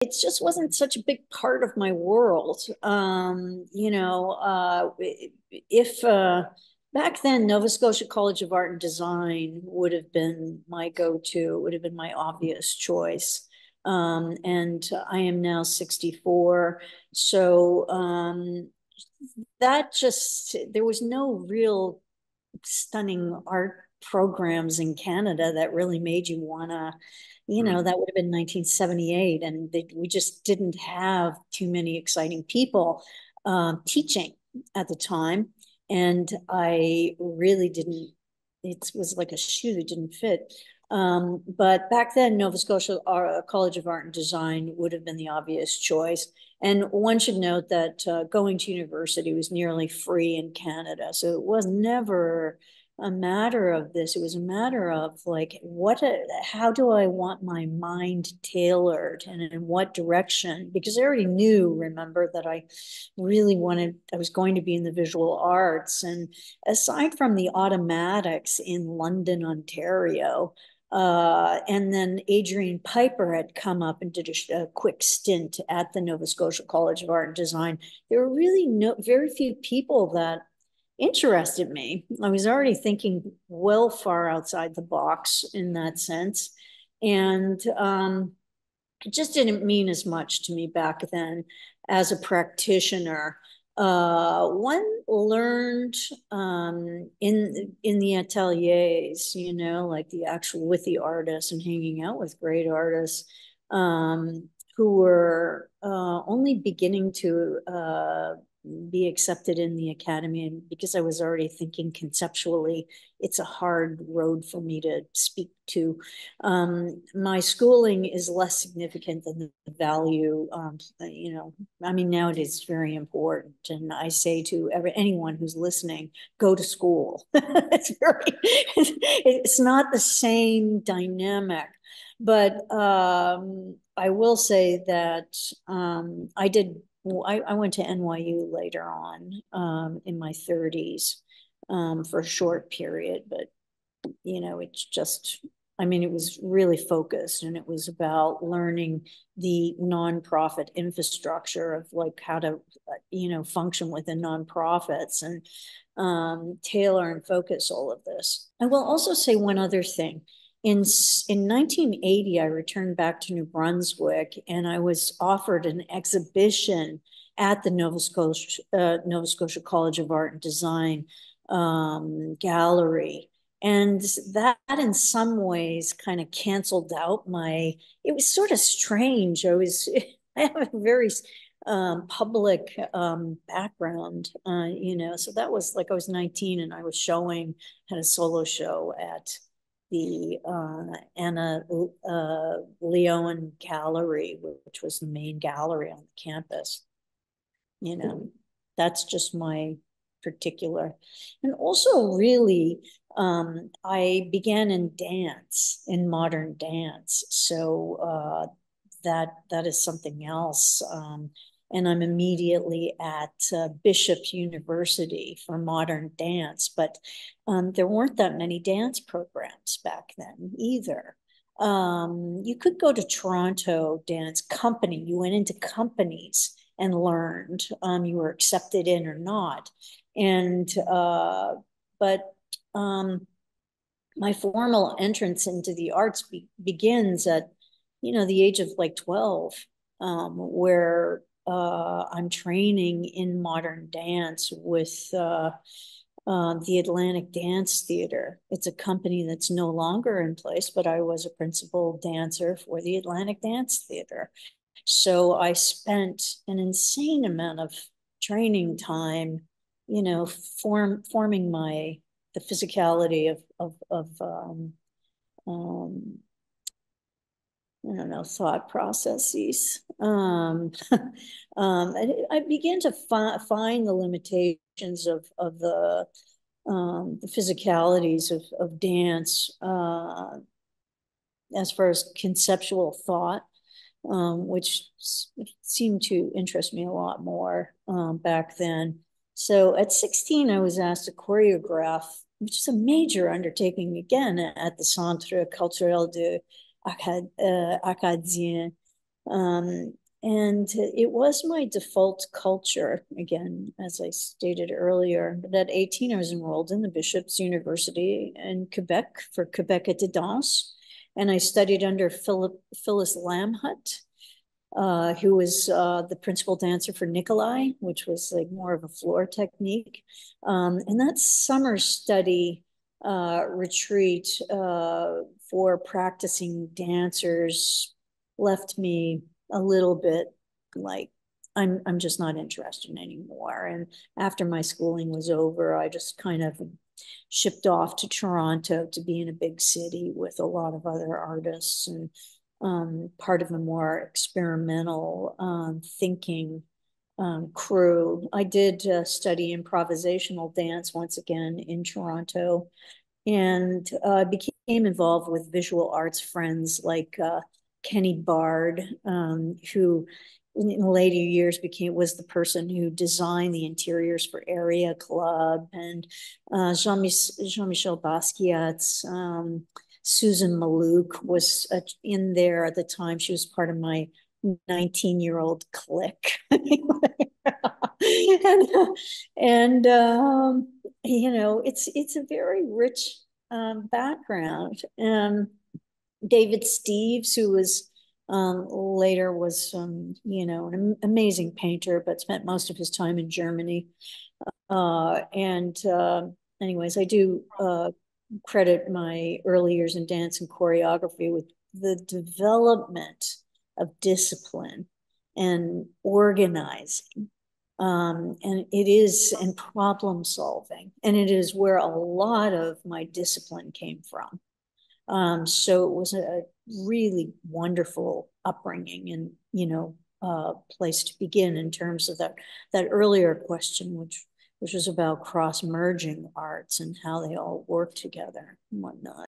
it just wasn't such a big part of my world. If back then, Nova Scotia College of Art and Design would have been my go-to, would have been my obvious choice. And I am now 64. So that just, there was no real stunning art programs in Canada that really made you want to, that would have been 1978. And we just didn't have too many exciting people teaching at the time. And I really didn't, it was like a shoe that didn't fit. But back then, Nova Scotia College of Art and Design would have been the obvious choice. And one should note that going to university was nearly free in Canada. So it was never a matter of this. It was a matter of like, how do I want my mind tailored and in what direction? Because I already knew, remember, that I was going to be in the visual arts. And aside from the automatics in London, Ontario, and then Adrian Piper had come up and did a quick stint at the Nova Scotia College of Art and Design. There were really very few people that interested me. I was already thinking well far outside the box in that sense. And it just didn't mean as much to me back then as a practitioner. One learned in the ateliers, like the actual with the artists and hanging out with great artists who were only beginning to be accepted in the academy. And because I was already thinking conceptually, it's a hard road for me to speak to. My schooling is less significant than the value. I mean, nowadays it's very important. And I say to anyone who's listening, go to school. It's not the same dynamic. But I will say that I went to NYU later on in my 30s for a short period, but it's just, I mean, it was really focused and it was about learning the nonprofit infrastructure of like how to, function within nonprofits and tailor and focus all of this. I will also say one other thing. In 1980, I returned back to New Brunswick and I was offered an exhibition at the Nova Scotia College of Art and Design gallery. And that in some ways kind of canceled out it was sort of strange. I have a very public background, so that was like I was 19 and I was had a solo show at the Anna Leon Gallery, which was the main gallery on the campus. That's just my particular. And also really, I began in modern dance. So that is something else. And I'm immediately at Bishop University for modern dance, but there weren't that many dance programs back then either. You could go to Toronto Dance Company. You went into companies and learned. You were accepted in or not. And but my formal entrance into the arts begins at the age of like 12, where I'm training in modern dance with the Atlantic Dance Theater. It's a company that's no longer in place, but I was a principal dancer for the Atlantic Dance Theater. So I spent an insane amount of training time, forming the physicality of I don't know, thought processes. I began to find the limitations of the physicalities of dance as far as conceptual thought, which seemed to interest me a lot more back then. So at 16, I was asked to choreograph, which is a major undertaking again at the Centre Culturel de Acadien Um, and it was my default culture, again, as I stated earlier. But at 18, I was enrolled in the Bishop's University in Quebec for Quebec et de Danse. And I studied under Phyllis Lamhut, who was the principal dancer for Nikolai, which was like more of a floor technique. And that summer study retreat for practicing dancers left me a little bit like I'm just not interested anymore. And after my schooling was over, I just kind of shipped off to Toronto to be in a big city with a lot of other artists and part of a more experimental thinking crew. I did study improvisational dance once again in Toronto, and became involved with visual arts friends like Kenny Bard, who in later years was the person who designed the interiors for Area Club, and Jean-Michel Basquiat's Susan Malouk was in there at the time. She was part of my 19-year-old clique. and it's a very rich background. David Steves, who was later was an amazing painter, but spent most of his time in Germany. And anyways, I do credit my early years in dance and choreography with the development of discipline and organizing. And it is, and problem solving. And it is where a lot of my discipline came from. So it was a really wonderful upbringing and, place to begin in terms of that earlier question, which was about cross merging arts and how they all work together and whatnot.